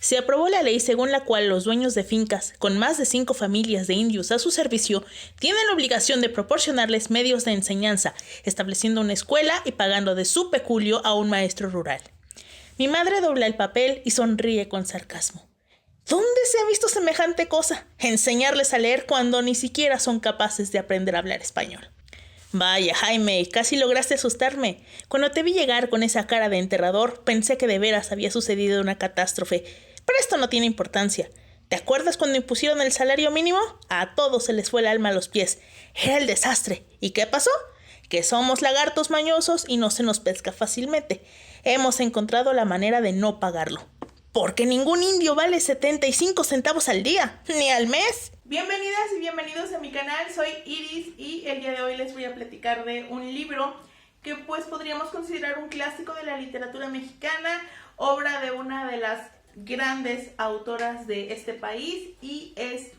Se aprobó la ley según la cual los dueños de fincas con más de 5 familias de indios a su servicio tienen la obligación de proporcionarles medios de enseñanza, estableciendo una escuela y pagando de su peculio a un maestro rural. Mi madre dobla el papel y sonríe con sarcasmo. ¿Dónde se ha visto semejante cosa? Enseñarles a leer cuando ni siquiera son capaces de aprender a hablar español. Vaya, Jaime, casi lograste asustarme. Cuando te vi llegar con esa cara de enterrador, pensé que de veras había sucedido una catástrofe. Pero esto no tiene importancia. ¿Te acuerdas cuando impusieron el salario mínimo? A todos se les fue el alma a los pies. Era el desastre. ¿Y qué pasó? Que somos lagartos mañosos y no se nos pesca fácilmente. Hemos encontrado la manera de no pagarlo. Porque ningún indio vale 75 centavos al día, ni al mes. Bienvenidas y bienvenidos a mi canal, soy Iris y el día de hoy les voy a platicar de un libro que pues podríamos considerar un clásico de la literatura mexicana, obra de una de las grandes autoras de este país y es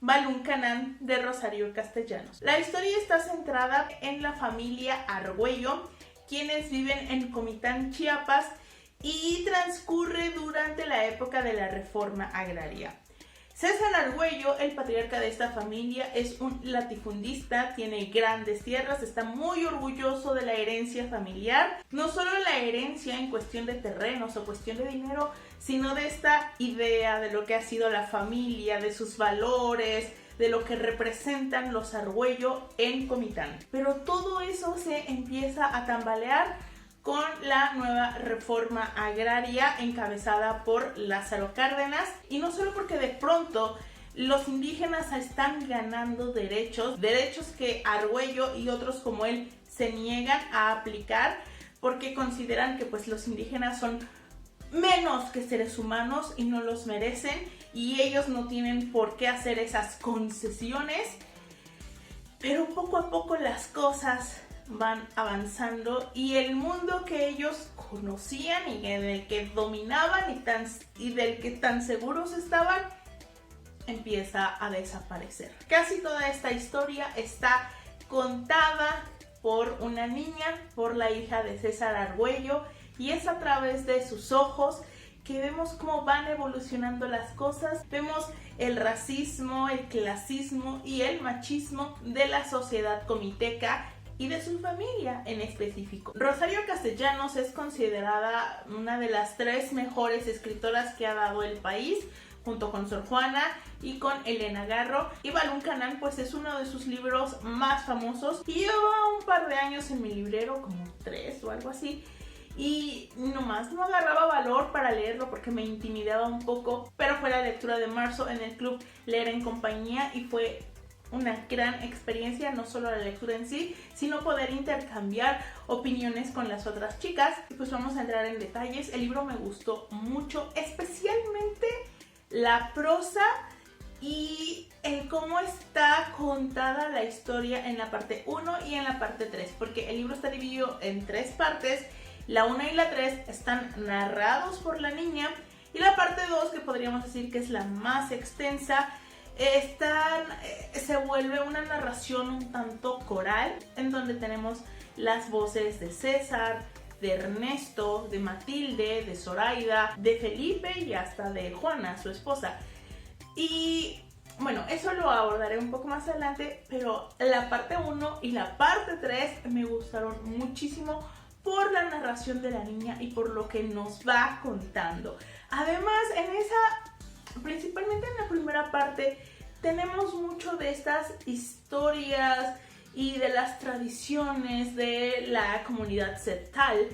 Balún Canán de Rosario Castellanos. La historia está centrada en la familia Argüello, quienes viven en Comitán, Chiapas, y transcurre durante la época de la reforma agraria. César Argüello, el patriarca de esta familia, es un latifundista, tiene grandes tierras, está muy orgulloso de la herencia familiar. No solo la herencia en cuestión de terrenos o cuestión de dinero, sino de esta idea de lo que ha sido la familia, de sus valores, de lo que representan los Argüello en Comitán. Pero todo eso se empieza a tambalear con la nueva reforma agraria encabezada por Lázaro Cárdenas, y no solo porque de pronto los indígenas están ganando derechos que Argüello y otros como él se niegan a aplicar porque consideran que pues los indígenas son menos que seres humanos y no los merecen y ellos no tienen por qué hacer esas concesiones, pero poco a poco las cosas van avanzando y el mundo que ellos conocían y en el que dominaban y del que tan seguros estaban empieza a desaparecer. Casi toda esta historia está contada por una niña, por la hija de César Argüello, y es a través de sus ojos que vemos cómo van evolucionando las cosas, vemos el racismo, el clasismo y el machismo de la sociedad comiteca y de su familia en específico. Rosario Castellanos es considerada una de las 3 mejores escritoras que ha dado el país, junto con Sor Juana y con Elena Garro, y Balún Canán pues es uno de sus libros más famosos y lleva un par de años en mi librero, como 3 o algo así, y nomás no agarraba valor para leerlo porque me intimidaba un poco, pero fue la lectura de marzo en el club Leer en Compañía y fue una gran experiencia, no solo la lectura en sí, sino poder intercambiar opiniones con las otras chicas. Y pues vamos a entrar en detalles. El libro me gustó mucho, especialmente la prosa y el cómo está contada la historia en la parte 1 y en la parte 3, porque el libro está dividido en 3 partes. La 1 y la 3 están narrados por la niña y la parte 2, que podríamos decir que es la más extensa, se vuelve una narración un tanto coral, en donde tenemos las voces de César, de Ernesto, de Matilde, de Zoraida, de Felipe y hasta de Juana, su esposa. Y bueno, eso lo abordaré un poco más adelante, pero la parte 1 y la parte 3 me gustaron muchísimo por la narración de la niña y por lo que nos va contando. Además, principalmente en la primera parte, tenemos mucho de estas historias y de las tradiciones de la comunidad Tz'etal,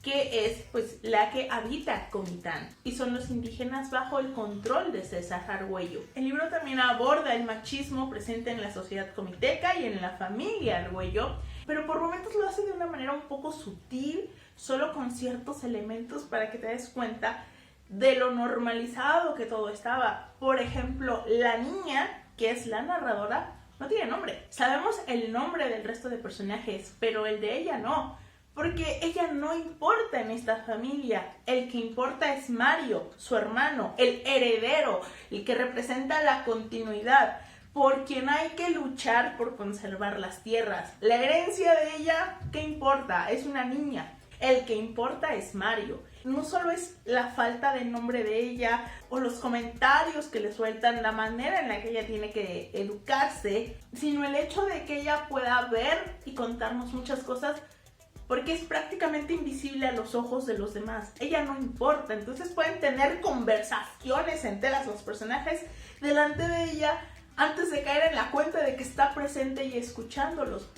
que es pues la que habita Comitán y son los indígenas bajo el control de César Argüello. El libro también aborda el machismo presente en la sociedad comiteca y en la familia Argüello, pero por momentos lo hace de una manera un poco sutil, solo con ciertos elementos para que te des cuenta de lo normalizado que todo estaba. Por ejemplo, la niña, que es la narradora, no tiene nombre. Sabemos el nombre del resto de personajes, pero el de ella no, porque ella no importa en esta familia. El que importa es Mario, su hermano, el heredero, el que representa la continuidad, por quien hay que luchar por conservar las tierras. La herencia de ella, ¿qué importa? Es una niña. El que importa es Mario. no solo es la falta de nombre de ella o los comentarios que le sueltan, la manera en la que ella tiene que educarse, sino el hecho de que ella pueda ver y contarnos muchas cosas, porque es prácticamente invisible a los ojos de los demás. Ella no importa, entonces pueden tener conversaciones enteras los personajes delante de ella antes de caer en la cuenta de que está presente y escuchándolos,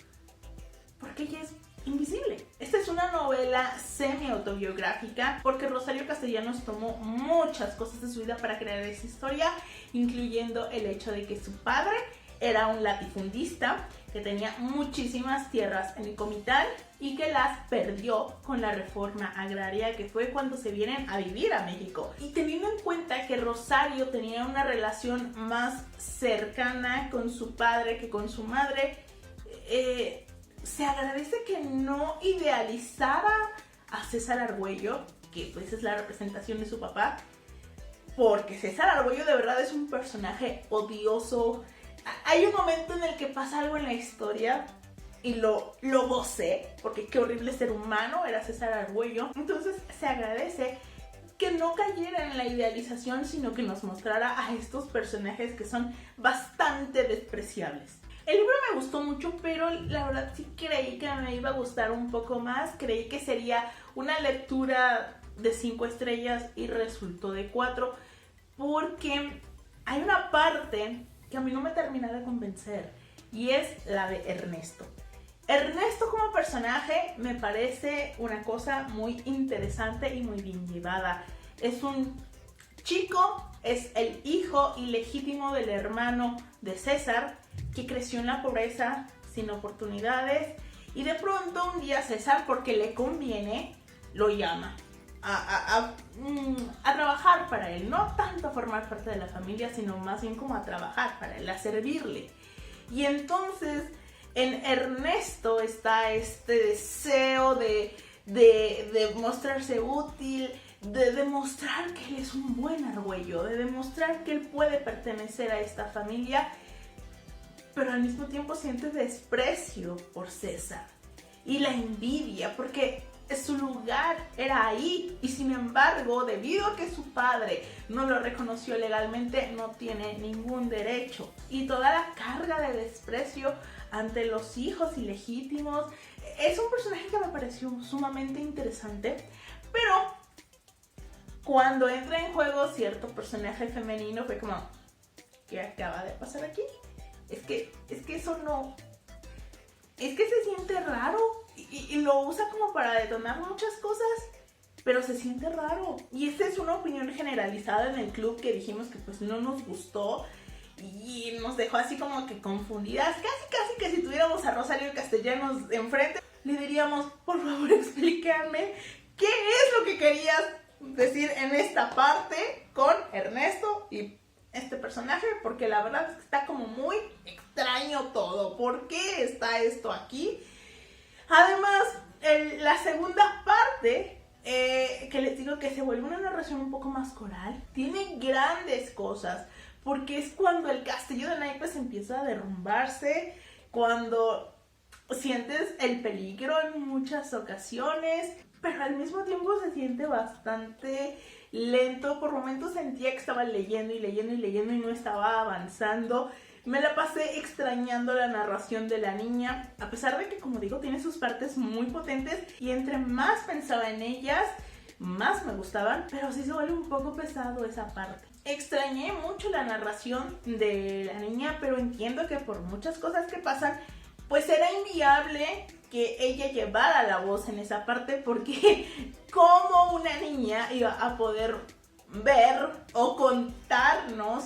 porque ella es invisible. Esta es una novela semi-autobiográfica porque Rosario Castellanos tomó muchas cosas de su vida para crear esa historia, incluyendo el hecho de que su padre era un latifundista que tenía muchísimas tierras en el Comitán y que las perdió con la reforma agraria, que fue cuando se vienen a vivir a México. Y teniendo en cuenta que Rosario tenía una relación más cercana con su padre que con su madre, se agradece que no idealizara a César Argüello, que pues es la representación de su papá, porque César Argüello de verdad es un personaje odioso. Hay un momento en el que pasa algo en la historia y lo gocé, porque qué horrible ser humano era César Argüello. Entonces se agradece que no cayera en la idealización, sino que nos mostrara a estos personajes que son bastante despreciables. El libro me gustó mucho, pero la verdad sí creí que me iba a gustar un poco más. Creí que sería una lectura de 5 estrellas y resultó de 4, porque hay una parte que a mí no me termina de convencer, y es la de Ernesto. Ernesto como personaje me parece una cosa muy interesante y muy bien llevada. Es un chico, es el hijo ilegítimo del hermano de César, que creció en la pobreza, sin oportunidades, y de pronto un día César, porque le conviene, lo llama a trabajar para él, no tanto a formar parte de la familia, sino más bien como a trabajar para él, a servirle. Y entonces en Ernesto está este deseo de mostrarse útil, de demostrar que él es un buen Argüello, de demostrar que él puede pertenecer a esta familia, pero al mismo tiempo siente desprecio por César y la envidia, porque su lugar era ahí, y sin embargo, debido a que su padre no lo reconoció legalmente, no tiene ningún derecho. Y toda la carga de desprecio ante los hijos ilegítimos. Es un personaje que me pareció sumamente interesante, pero cuando entra en juego cierto personaje femenino fue como, ¿qué acaba de pasar aquí? Es que eso no... Es que se siente raro. Y lo usa como para detonar muchas cosas, pero se siente raro. Y esta es una opinión generalizada en el club, que dijimos que pues no nos gustó y nos dejó así como que confundidas. Casi que si tuviéramos a Rosario Castellanos enfrente, le diríamos, por favor explícame qué es lo que querías decir en esta parte con Ernesto y este personaje, porque la verdad es que está como muy extraño todo. ¿Por qué está esto aquí? Además, la segunda parte, que les digo que se vuelve una narración un poco más coral, tiene grandes cosas, porque es cuando el castillo de naipes empieza a derrumbarse, cuando sientes el peligro en muchas ocasiones, pero al mismo tiempo se siente bastante lento. Por momentos sentía que estaba leyendo y no estaba avanzando. Me la pasé extrañando la narración de la niña, a pesar de que, como digo, tiene sus partes muy potentes, y entre más pensaba en ellas, más me gustaban, pero sí se vuelve un poco pesado esa parte. Extrañé mucho la narración de la niña, pero entiendo que por muchas cosas que pasan, pues era inviable que ella llevara la voz en esa parte, porque ¿cómo una niña iba a poder ver o contarnos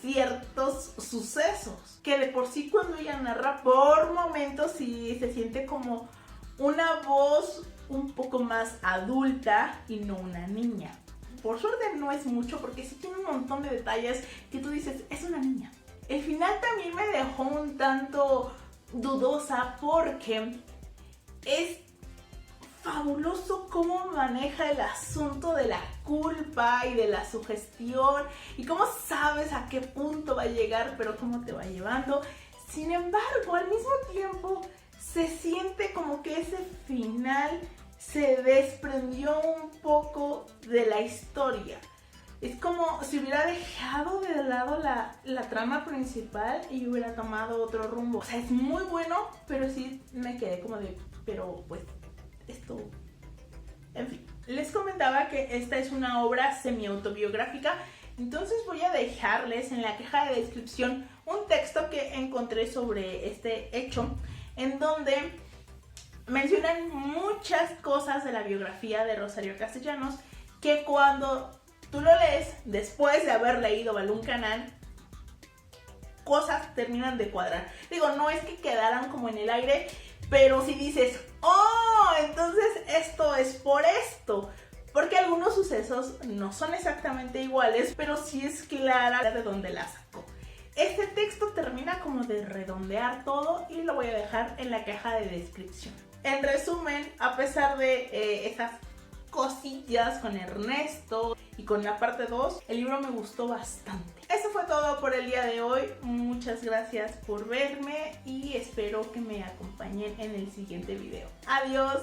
ciertos sucesos? Que de por sí cuando ella narra, por momentos sí se siente como una voz un poco más adulta y no una niña. Por suerte no es mucho, porque sí tiene un montón de detalles que tú dices, es una niña. El final también me dejó un tanto dudosa, porque es fabuloso cómo maneja el asunto de la culpa y de la sugestión, y cómo sabes a qué punto va a llegar, pero cómo te va llevando. Sin embargo, al mismo tiempo se siente como que ese final se desprendió un poco de la historia. Es como si hubiera dejado de lado la trama principal y hubiera tomado otro rumbo. O sea, es muy bueno, pero sí me quedé como de, pero pues esto... En fin, les comentaba que esta es una obra semi-autobiográfica, entonces voy a dejarles en la caja de descripción un texto que encontré sobre este hecho, en donde mencionan muchas cosas de la biografía de Rosario Castellanos que cuando tú lo lees después de haber leído Balloon Canal, cosas terminan de cuadrar. Digo, no es que quedaran como en el aire, pero si dices, oh, entonces esto es por esto. Porque algunos sucesos no son exactamente iguales, pero sí es clara de dónde la sacó. Este texto termina como de redondear todo y lo voy a dejar en la caja de descripción. En resumen, a pesar de esas cosillas con Ernesto y con la parte 2, el libro me gustó bastante. Eso fue todo por el día de hoy. Muchas gracias por verme y espero que me acompañen en el siguiente video. Adiós.